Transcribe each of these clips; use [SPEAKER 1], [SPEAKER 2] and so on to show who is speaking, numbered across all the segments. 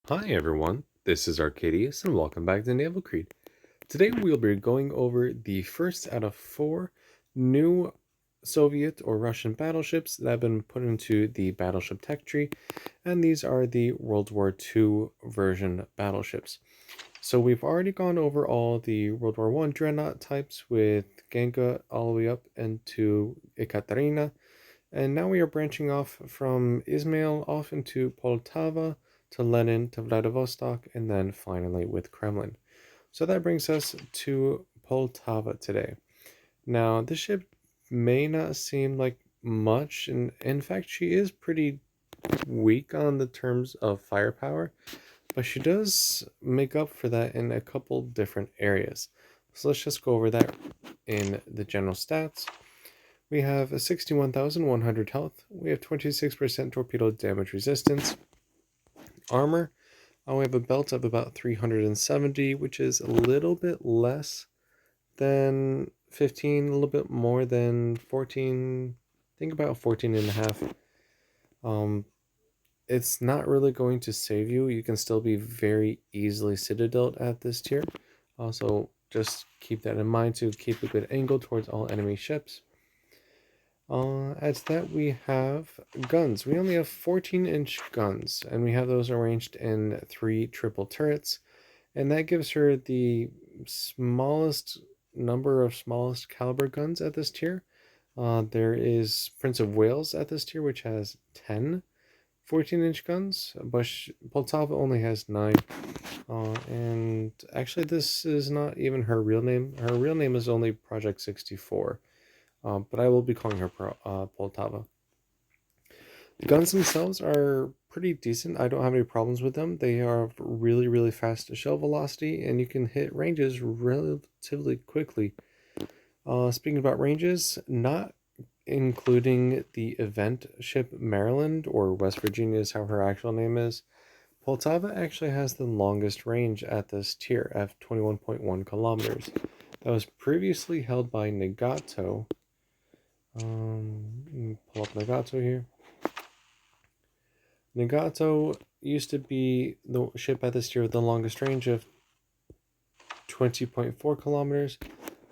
[SPEAKER 1] Hi everyone, this is Arcadius and welcome back to Naval Creed. Today we'll be going over the first out of four new Soviet or Russian battleships that have been put into the battleship tech tree, and these are the World War II version battleships. So we've already gone over all the World War I dreadnought types with Ganga all the way up into Ekaterina, and now we are branching off from Ismail off into Poltava to Lenin to Vladivostok, and then finally with Kremlin. So that brings us to Poltava today. Now, this ship may not seem like much, and in fact, she is pretty weak on the terms of firepower, but she does make up for that in a couple different areas. So let's just go over that in the general stats. We have a 61,100 health. We have 26% torpedo damage resistance. Armor, we have a belt of about 370, which is a little bit less than 15, a little bit more than 14. Think about 14 and a half. It's not really going to save you. You can still be very easily citadeled at this tier. Also, just keep that in mind to keep a good angle towards all enemy ships. As that, we have guns. We only have 14-inch guns, and we have those arranged in 3 triple turrets, and that gives her the smallest number of smallest caliber guns at this tier. There is Prince of Wales at this tier, which has 10 14-inch guns, but Poltava only has 9. And actually, this is not even her real name. Her real name is only Project 64. But I will be calling her Poltava. The guns themselves are pretty decent. I don't have any problems with them. They are really, really fast shell velocity, and you can hit ranges relatively quickly. Speaking about ranges, not including the event ship Maryland, or West Virginia is how her actual name is, Poltava actually has the longest range at this tier, at 21.1 kilometers. That was previously held by Nagato. Pull up Nagato here. Nagato used to be the ship at this tier with the longest range of 20.4 kilometers,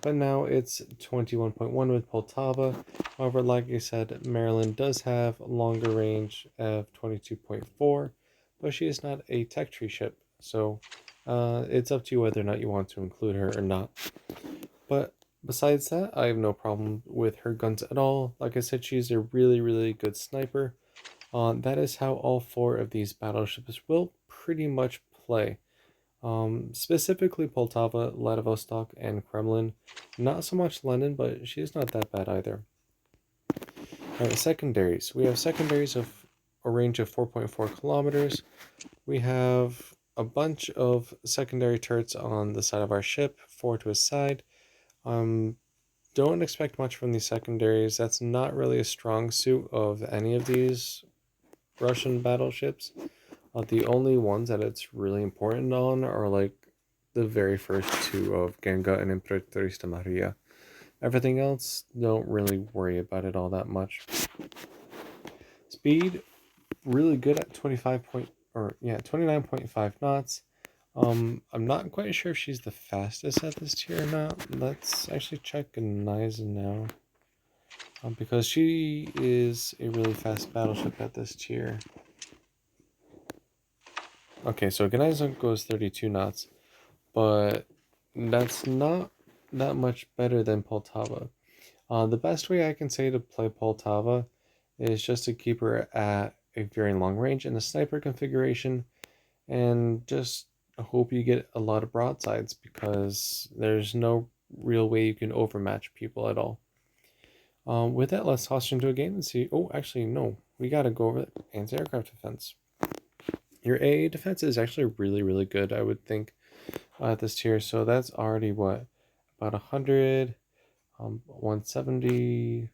[SPEAKER 1] but now it's 21.1 with Poltava. However, like I said, Maryland does have longer range of 22.4, but she is not a tech tree ship, so it's up to you whether or not you want to include her or not. But besides that, I have no problem with her guns at all. Like I said, she's a really, really good sniper. That is how all 4 of these battleships will pretty much play. Specifically Poltava, Vladivostok, and Kremlin. Not so much Lenin, but she's not that bad either. Alright, secondaries. We have secondaries of a range of 4.4 kilometers. We have a bunch of secondary turrets on the side of our ship, 4 to a side. Don't expect much from these secondaries. That's not really a strong suit of any of these Russian battleships. The only ones that it's really important on are like the very first 2 of Ganga and Imperatrice Maria. Everything else, don't really worry about it all that much. Speed, really good at 29.5 knots. I'm not quite sure if she's the fastest at this tier or not. Let's actually check Gniza now. Because she is a really fast battleship at this tier. Okay, so Gniza goes 32 knots, but that's not that much better than Poltava. The best way I can say to play Poltava is just to keep her at a very long range in a sniper configuration, and just hope you get a lot of broadsides, because there's no real way you can overmatch people at all. With that, let's toss into a game and see. Oh, actually, no. We gotta go over anti-aircraft defense. Your AA defense is actually really, really good, I would think, at this tier. So that's already what? About 100, 170,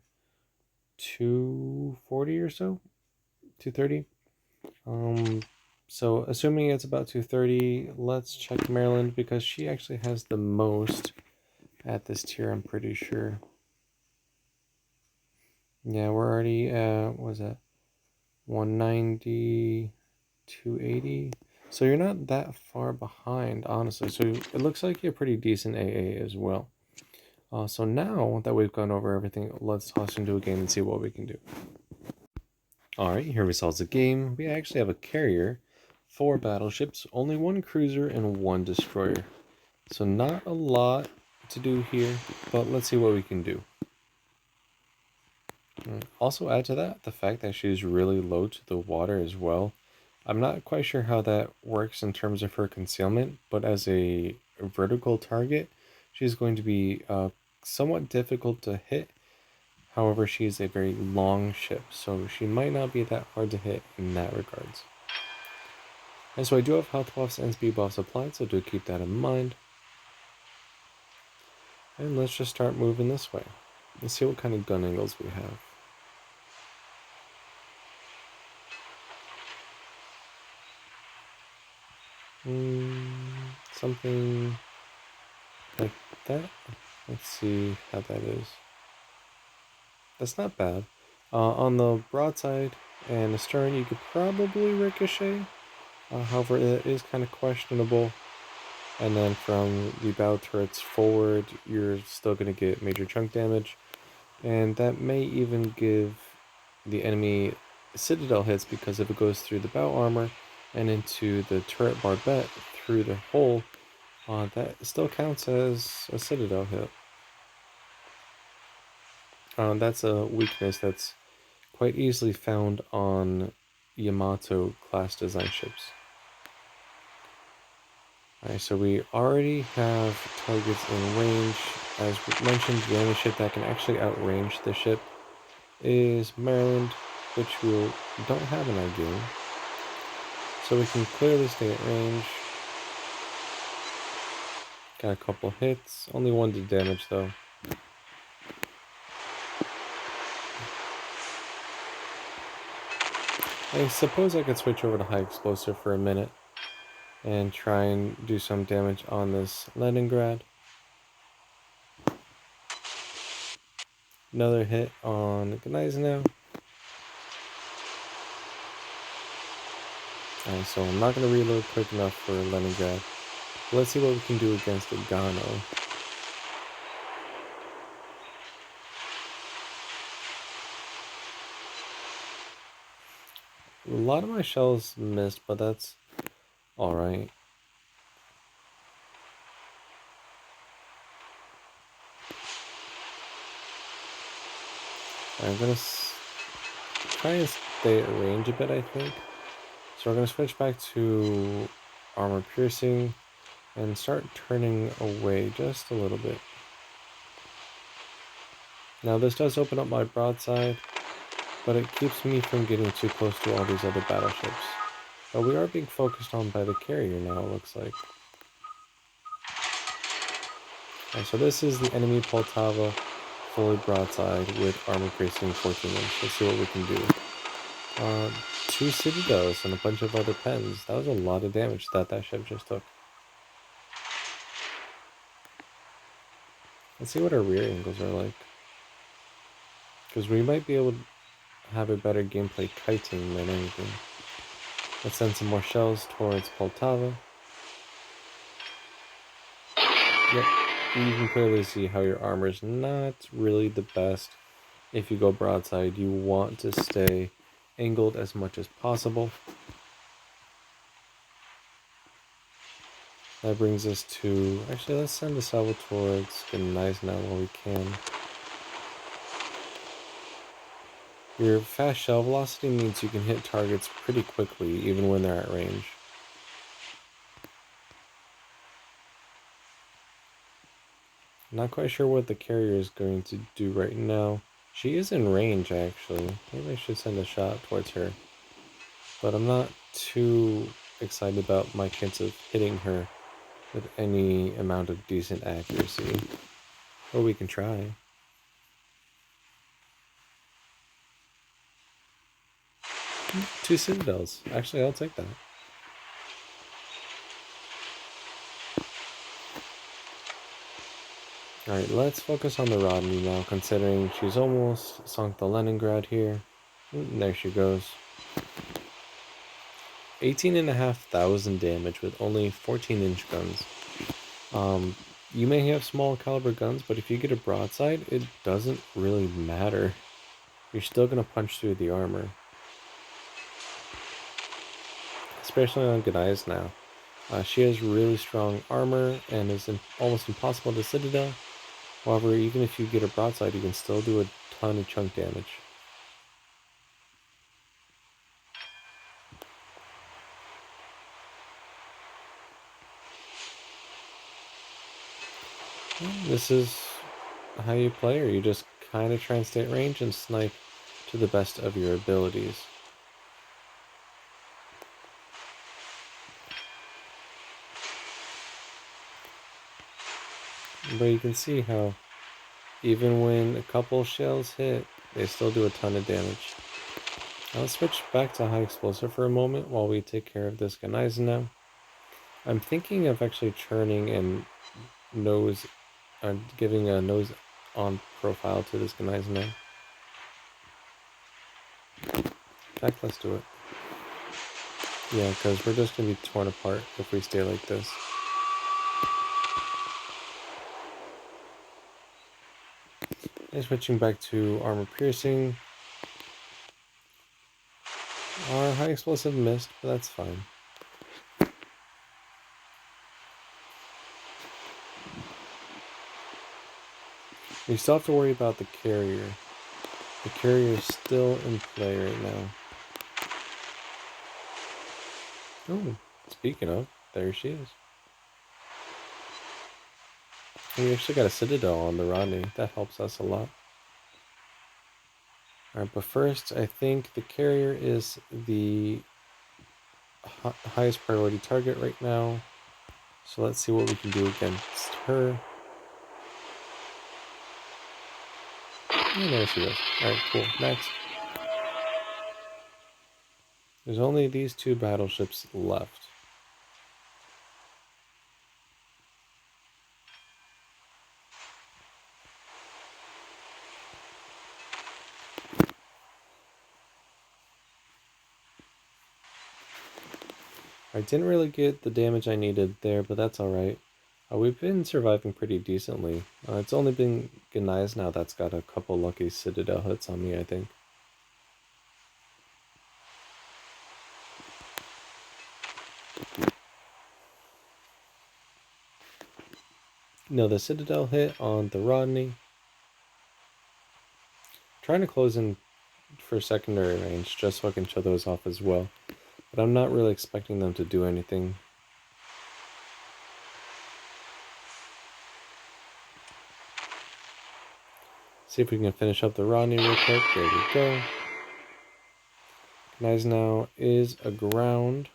[SPEAKER 1] 240 or so? 230? So assuming it's about 230, let's check Maryland, because she actually has the most at this tier, I'm pretty sure. Yeah, we're already at, what was that? 190, 280. So you're not that far behind, honestly. So it looks like you're pretty decent AA as well. So now that we've gone over everything, let's toss into a game and see what we can do. Alright, here results the game. We actually have a carrier, 4 battleships, only 1 cruiser, and 1 destroyer. So not a lot to do here, but let's see what we can do. Also add to that the fact that she's really low to the water as well. I'm not quite sure how that works in terms of her concealment, but as a vertical target, she's going to be somewhat difficult to hit. However, she is a very long ship, so she might not be that hard to hit in that regards. And so I do have health buffs and speed buffs applied, so do keep that in mind. And let's just start moving this way. Let's see what kind of gun angles we have. Something like that. Let's see how that is. That's not bad. On the broadside and the stern, you could probably ricochet. However, it is kind of questionable. And then from the bow turrets forward, you're still going to get major chunk damage. And that may even give the enemy citadel hits, because if it goes through the bow armor and into the turret barbette through the hole, that still counts as a citadel hit. That's a weakness that's quite easily found on Yamato class design ships. Alright, so we already have targets in range. As mentioned, the only ship that can actually outrange the ship is Maryland, which we don't have in our game. So we can clearly stay at range. Got a couple hits, only 1 did damage though. I suppose I could switch over to high explosive for a minute and try and do some damage on this Leningrad. Another hit on Gneisenau. Alright, so I'm not going to reload quick enough for Leningrad. Let's see what we can do against Gano. A lot of my shells missed, but that's alright. I'm going to try and stay at range a bit, I think. So we're going to switch back to armor piercing and start turning away just a little bit. Now this does open up my broadside, but it keeps me from getting too close to all these other battleships. But we are being focused on by the carrier now, it looks like. And so this is the enemy Poltava, fully broadside with armor piercing 14 inch. Let's see what we can do. 2 citadels and a bunch of other pens. That was a lot of damage that ship just took. Let's see what our rear angles are like, because we might be able to have a better gameplay kiting than anything. Let's send some more shells towards Poltava. Yep, you can clearly see how your armor is not really the best. If you go broadside, you want to stay angled as much as possible. That brings us to, actually let's send a salvo towards Gneisenau while we can. Your fast shell velocity means you can hit targets pretty quickly, even when they're at range. Not quite sure what the carrier is going to do right now. She is in range, actually. Maybe I should send a shot towards her. But I'm not too excited about my chance of hitting her with any amount of decent accuracy. Or we can try. Two citadels. Actually, I'll take that. Alright, let's focus on the Rodney now, considering she's almost sunk the Leningrad here. There she goes. 18,500 damage with only 14-inch guns. You may have small caliber guns, but if you get a broadside, it doesn't really matter. You're still going to punch through the armor. Especially on Godia's now. She has really strong armor and is almost impossible to Citadel. However, even if you get a broadside, you can still do a ton of chunk damage. This is how you play, or you just kind of try and stay at range and snipe to the best of your abilities. But you can see how even when a couple shells hit, they still do a ton of damage. I'll switch back to high explosive for a moment while we take care of this Ganizen now. I'm thinking of actually churning and giving a nose on profile to this Ganizen now. In fact, let's do it. Yeah, because we're just going to be torn apart if we stay like this. And switching back to armor piercing. Our high explosive missed, but that's fine. We still have to worry about the carrier. The carrier is still in play right now. Oh, speaking of, there she is. We actually got a Citadel on the Rodney. That helps us a lot. Alright, but first, I think the carrier is the highest priority target right now. So let's see what we can do against her. And there she goes. Alright, cool. Next. There's only these two battleships left. I didn't really get the damage I needed there, but that's alright. We've been surviving pretty decently. It's only been Ganias now that's got a couple lucky Citadel hits on me, I think. No, the Citadel hit on the Rodney. Trying to close in for secondary range just so I can show those off as well. But I'm not really expecting them to do anything. See if we can finish up the Rodney real quick. There we go. Ganias now is aground.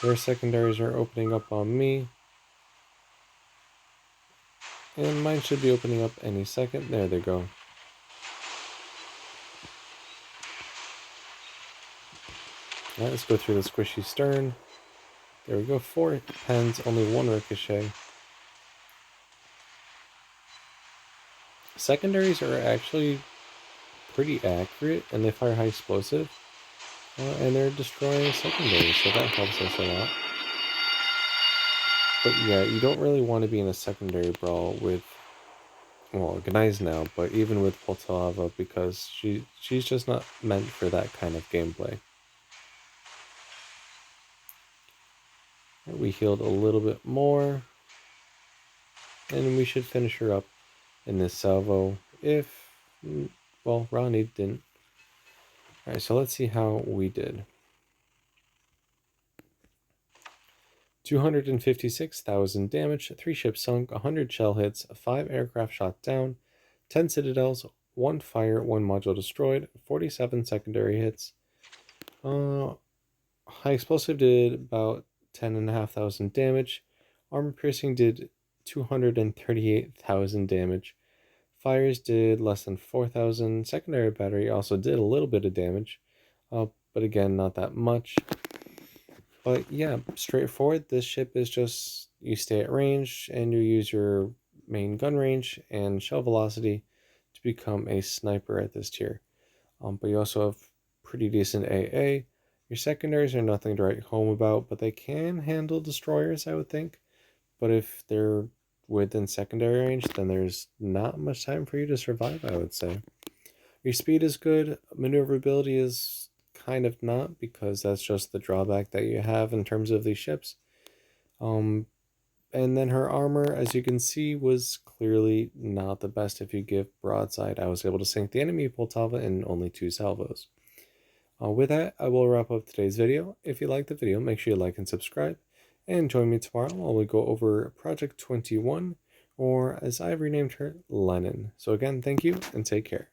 [SPEAKER 1] Their secondaries are opening up on me. And mine should be opening up any second. There they go. Alright, let's go through the squishy stern. There we go. 4 pens, only 1 ricochet. Secondaries are actually pretty accurate, and they fire high explosive. And they're destroying secondaries, so that helps us a lot. But yeah, you don't really want to be in a secondary brawl with, well, Gani's now, but even with Poltava, because she's just not meant for that kind of gameplay. We healed a little bit more, and we should finish her up in this salvo if, well, Ronnie didn't. Alright, so let's see how we did. 256,000 damage, 3 ships sunk, 100 shell hits, 5 aircraft shot down, 10 citadels, 1 fire, 1 module destroyed, 47 secondary hits. High explosive did about 10,500 damage. Armor piercing did 238,000 damage. Fires did less than 4,000. Secondary battery also did a little bit of damage, but again, not that much. But yeah, straightforward. This ship is just, you stay at range and you use your main gun range and shell velocity to become a sniper at this tier. But you also have pretty decent AA. Your secondaries are nothing to write home about, but they can handle destroyers, I would think. But if they're within secondary range, then there's not much time for you to survive, I would say. Your speed is good. Maneuverability is kind of not, because that's just the drawback that you have in terms of these ships. And then her armor, as you can see, was clearly not the best if you give broadside. I was able to sink the enemy Poltava in only 2 salvos. With that, I will wrap up today's video. If you liked the video, make sure you like and subscribe. And join me tomorrow while we go over Project 21, or as I've renamed her, Lennon. So again, thank you and take care.